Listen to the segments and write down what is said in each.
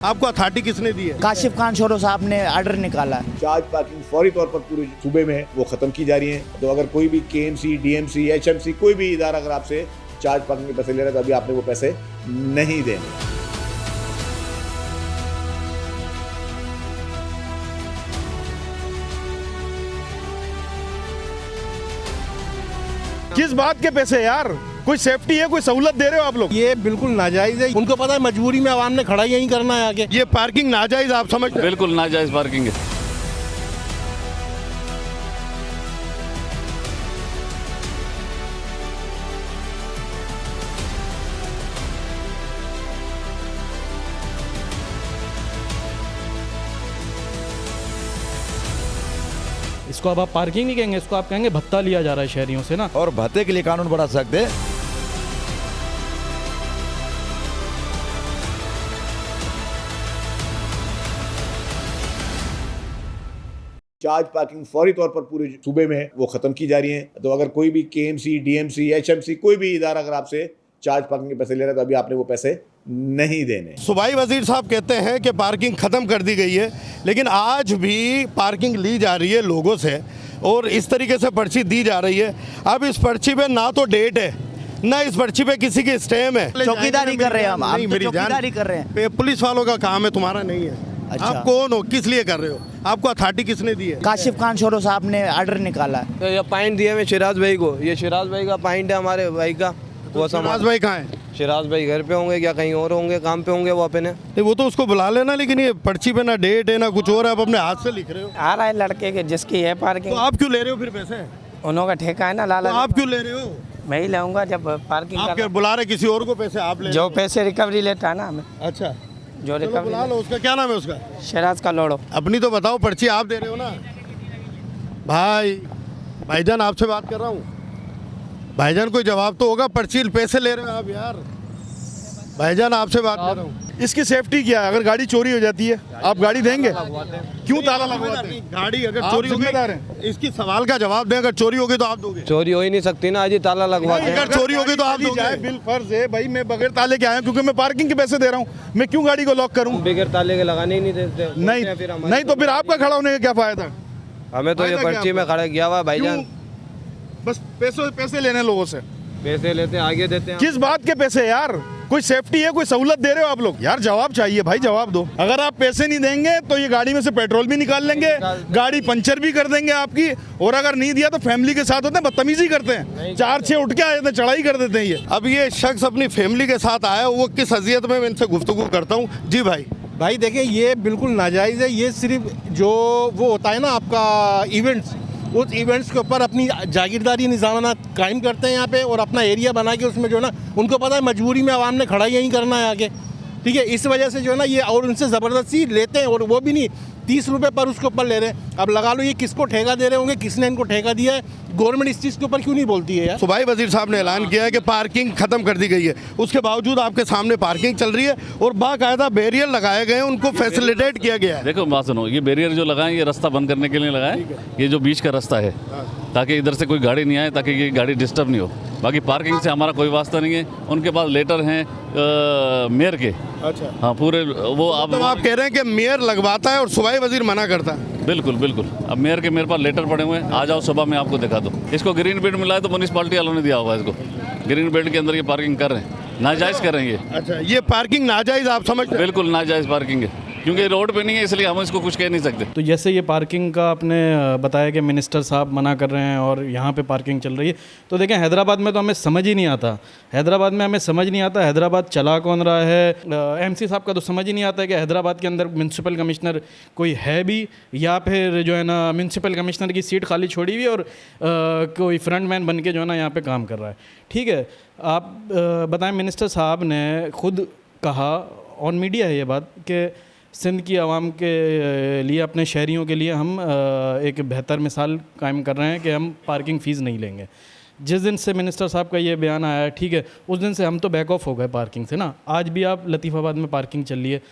आपको अथॉरिटी किसने दी है? काशिफ खान छोरो साहब ने ऑर्डर निकाला है। चार्ज पार्किंग फौरी तौर पर पूरे सूबे में वो खत्म की जा रही है। तो अगर कोई भी केएमसी, डीएमसी, एचएमसी कोई भी इदारा अगर आपसे चार्ज पार्किंग के पैसे ले रहा है तो अभी आपने वो पैसे नहीं देने। किस बात के पैसे यार? कोई सेफ्टी है, कोई सहूलत दे रहे हो आप लोग? ये बिल्कुल नाजायज है। उनको पता है मजबूरी में आवाम ने खड़ा यही करना है आगे। ये पार्किंग नाजायज आप समझते हैं? बिल्कुल नाजायज पार्किंग है। इसको अब आप पार्किंग नहीं कहेंगे, इसको आप कहेंगे भत्ता लिया जा रहा है शहरियों से ना। और भत्ते के लिए कानून बना सकते। चार्ज पार्किंग फौरी तौर पर पूरे सूबे में वो खत्म की जा रही है। तो अगर कोई भी केएमसी, डीएमसी, एचएमसी कोई भी इदारा अगर आपसे चार्ज पार्किंग के पैसे ले रहा है तो अभी आपने वो पैसे नहीं देने। सूबाई वजीर साहब कहते हैं कि पार्किंग खत्म कर दी गई है, लेकिन आज भी पार्किंग ली जा रही है लोगों से और इस तरीके से पर्ची दी जा रही है। अब इस पर्ची पे ना तो डेट है, ना इस पर्ची पे किसी की स्टैम्प है। चौकीदारी कर रहे हैं हम, नहीं, तो मेरी चौकीदारी कर रहे हैं। पुलिस वालों का काम है, तुम्हारा नहीं है। अच्छा। आप कौन हो, किस लिए कर रहे हो? आपको अथॉरिटी किसने दी है? काशिफ खान छोरो साहब ने ऑर्डर निकाला है। तो ये पॉइंट दिया मैं शिराज भाई को, ये शिराज भाई का पॉइंट है हमारे भाई का। वो शिराज भाई कहाँ है? शिराज भाई घर पे होंगे या कहीं और होंगे, काम पे होंगे वो अपने। नहीं, वो तो उसको बुला लेना, लेकिन ये पर्ची पे ना डेट है ना कुछ और है, आप अपने हाथ से लिख रहे हो। आ रहा है लड़के के जिसकी है तो पार्किंग, आप क्यों ले रहे हो फिर पैसे? उन्होंने ठेका है ना तो लाला। आप क्यों ले रहे हो? मैं ही लाऊंगा जब पार्किंग आप क्या बुला रहे किसी और को पैसे? आप ले जो रहे हो? पैसे रिकवरी लेता है ना हमें, अच्छा, जो चलो बुला लो। रिकवरी उसका क्या नाम है उसका? शराज का लोड़ो। अपनी तो बताओ, पर्ची आप दे रहे हो ना? भाईजान आपसे बात कर रहा हूँ। भाईजान कोई जवाब तो होगा। पर्ची पैसे ले रहे हो आप यार। भाईजान आपसे बात कर रहा हूँ। इसकी सेफ्टी क्या है? अगर गाड़ी चोरी हो जाती है आप गाड़ी देंगे? क्यों ताला लगवाते हैं? गाड़ी अगर चोरी होगी, इसकी सवाल का जवाब दें। अगर चोरी होगी तो आप दोगे? चोरी हो ही नहीं सकती ना, आज ही ताला लगवाते हैं। अगर चोरी होगी तो आप दोगे? बिल फर्ज है भाई, मैं बगैर ताले के आया क्योंकि मैं पार्किंग के पैसे दे रहा हूँ। मैं क्यों गाड़ी को लॉक करूँ? बगैर ताले के लगाने ही नहीं देते। नहीं तो फिर आपका खड़ा होने का क्या फायदा? हमें तो ये पर्ची में खड़ा किया हुआ भाईजान। बस पैसे लेने लोगों से। पैसे लेते हैं, आगे देते हैं। किस बात के पैसे यार? कोई सेफ्टी है, कोई सहूलत दे रहे हो आप लोग? यार जवाब चाहिए भाई, जवाब दो। अगर आप पैसे नहीं देंगे तो ये गाड़ी में से पेट्रोल भी निकाल लेंगे, गाड़ी पंचर भी कर देंगे आपकी। और अगर नहीं दिया तो फैमिली के साथ होते हैं, बदतमीजी करते हैं, 4-6 उठ के आ जाते हैं, चढ़ाई कर देते हैं ये। अब ये शख्स अपनी फैमिली के साथ आया, वो किस हैसियत में मैं इनसे गुफ्तगू करता हूँ। जी भाई देखिए ये बिल्कुल नाजायज है। ये सिर्फ जो वो होता है ना आपका इवेंट्स, उस इवेंट्स के ऊपर अपनी जागीरदारी निज़ामाना कायम करते हैं यहाँ पे, और अपना एरिया बना के उसमें जो है ना उनको पता है मजबूरी में आवाम ने खड़ा यही करना है आगे। ठीक है, इस वजह से जो है ना ये, और उनसे ज़बरदस्ती लेते हैं, और वो भी नहीं 30 रुपये पर उसके ऊपर ले रहे हैं। अब लगा लो ये किसको ठेका दे रहे होंगे, किसने इनको ठेका दिया है? गवर्नमेंट इस चीज़ के ऊपर क्यों नहीं बोलती है यार? सूबाई वजीर साहब ने ऐलान किया है कि पार्किंग खत्म कर दी गई है, उसके बावजूद आपके सामने पार्किंग चल रही है और बाकायदा बैरियर लगाए गए हैं, उनको फैसिलिटेट किया गया है। देखो बात सुनो, ये बैरियर जो लगाए ये रास्ता बंद करने के लिए लगाए। ये जो बीच का रास्ता है ताकि इधर से कोई गाड़ी नहीं आए, ताकि ये गाड़ी डिस्टर्ब नहीं हो। बाकी पार्किंग से हमारा कोई वास्ता नहीं है। उनके पास लेटर हैं मेयर के। अच्छा, हाँ पूरे वो आप तो आप कह रहे हैं कि मेयर लगवाता है और सूबाई वजीर मना करता है? बिल्कुल बिल्कुल। अब मेयर के मेरे पास लेटर पड़े हुए हैं, आ जाओ सुबह में आपको दिखा दो। इसको ग्रीन बेल्ट मिला है तो म्यूनिसिपालिटी वालों ने दिया होगा इसको। ग्रीन बेल्ट के अंदर ये पार्किंग कर रहे हैं, नाजायज़ कर रहे हैं ये। अच्छा, ये पार्किंग नाजायज आप समझते हैं? बिल्कुल नाजायज़ पार्किंग है, क्योंकि रोड पे नहीं है इसलिए हम इसको कुछ कह नहीं सकते। तो जैसे ये पार्किंग का आपने बताया कि मिनिस्टर साहब मना कर रहे हैं और यहाँ पे पार्किंग चल रही है, तो देखें हैदराबाद में तो हमें समझ ही नहीं आता। हैदराबाद में हमें समझ नहीं आता हैदराबाद चला कौन रहा है। एमसी साहब का तो समझ ही नहीं आता है कि हैदराबाद के अंदर म्यूनसिपल कमिश्नर कोई है भी, या फिर जो है ना म्यूनसिपल कमिश्नर की सीट खाली छोड़ी हुई और कोई फ्रंट मैन बन के जो है ना यहाँ पर काम कर रहा है। ठीक है, आप बताएं, मिनिस्टर साहब ने खुद कहा, ऑन मीडिया है ये बात, कि सिंध की आवाम के लिए, अपने शहरियों के लिए हम एक बेहतर मिसाल कायम कर रहे हैं कि हम पार्किंग फ़ीस नहीं लेंगे। जिस दिन से मिनिस्टर साहब का ये बयान आया है, ठीक है, उस दिन से हम तो बैक ऑफ हो गए पार्किंग से ना। आज भी आप लतीफ़ाबाद में पार्किंग चल रही है,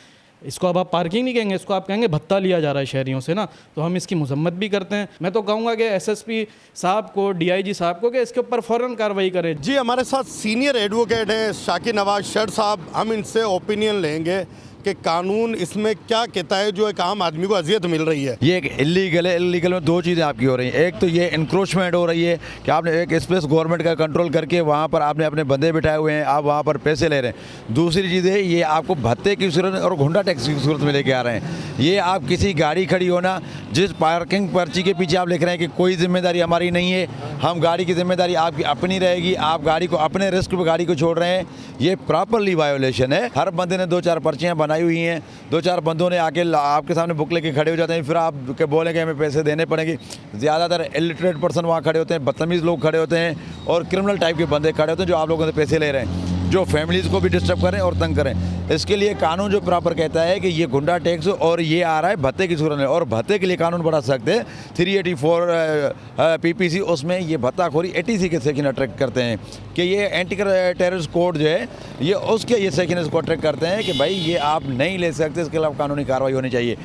इसको अब आप पार्किंग नहीं कहेंगे, इसको आप कहेंगे भत्ता लिया जा रहा है शहरियों से ना। तो हम इसकी मजम्मत भी करते हैं। मैं तो कहूँगा कि एसएसपी साहब को, डीआईजी साहब को, कि इसके ऊपर फ़ौरन कार्रवाई करें। जी, हमारे साथ सीनियर एडवोकेट हैं शाकिर नवाज शर्ट साहब, हम इनसे ओपिनियन लेंगे कि कानून इसमें क्या कहता है जो एक आम आदमी को अजियत मिल रही है। ये एक इलीगल है। इलीगल में दो चीज़ें आपकी हो रही हैं। एक तो ये इंक्रोचमेंट हो रही है कि आपने एक स्पेस गवर्नमेंट का कंट्रोल करके वहाँ पर आपने अपने बंदे बिठाए हुए हैं, आप वहाँ पर पैसे ले रहे हैं। दूसरी चीज़ है ये आपको भत्ते की सूरत और गुंडा टैक्स की सूरत में लेके आ रहे हैं। ये आप किसी गाड़ी खड़ी होना, जिस पार्किंग पर्ची के पीछे आप लिख रहे हैं कि कोई जिम्मेदारी हमारी नहीं है, हम गाड़ी की जिम्मेदारी आपकी अपनी रहेगी, आप गाड़ी को अपने रिस्क पर गाड़ी को छोड़ रहे हैं, ये प्रॉपरली वायोलेशन है। हर बंदे ने 2-4 पर्चियाँ बनाई हुई हैं, 2-4 बंदों ने आके आपके सामने बुक लेके खड़े हो जाते हैं, फिर आप के बोलेंगे हमें पैसे देने पड़ेंगे। ज़्यादातर इलिटरेट पर्सन वहाँ खड़े होते हैं, बदतमीज़ लोग खड़े होते हैं और क्रिमिनल टाइप के बंदे खड़े होते हैं जो आप लोगों से पैसे ले रहे हैं, जो फैमिलीज़ को भी डिस्टर्ब करें और तंग करें। इसके लिए कानून जो प्रॉपर कहता है कि ये गुंडा टैक्स और ये आ रहा है भत्ते की सूरत में, और भत्ते के लिए कानून बढ़ा सकते हैं 384 PPC, उसमें ये भत्ताखोरी 80C के सेक्शन अट्रैक्ट करते हैं कि ये एंटी टेररिस्ट कोड जो है ये उसके ये सेक्शन इसको अट्रैक्ट करते हैं कि भाई ये आप नहीं ले सकते, इसके खिलाफ कानूनी कार्रवाई होनी चाहिए।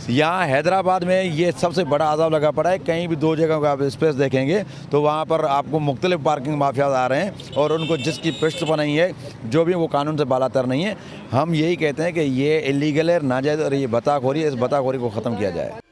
यहाँ हैदराबाद में ये सबसे बड़ा आज़ाब लगा पड़ा है। कहीं भी 2 जगह का आप स्पेस देखेंगे तो वहाँ पर आपको मुख्तलिफ पार्किंग माफियाज आ रहे हैं और उनको जिसकी पृष्ठ बनाई है जो भी वो कानून से बालातर नहीं है। हम यही कहते हैं कि ये इलीगल है, नाजायज़, और ये भत्ताखोरी है, इस भत्ताखोरी को ख़त्म किया जाए।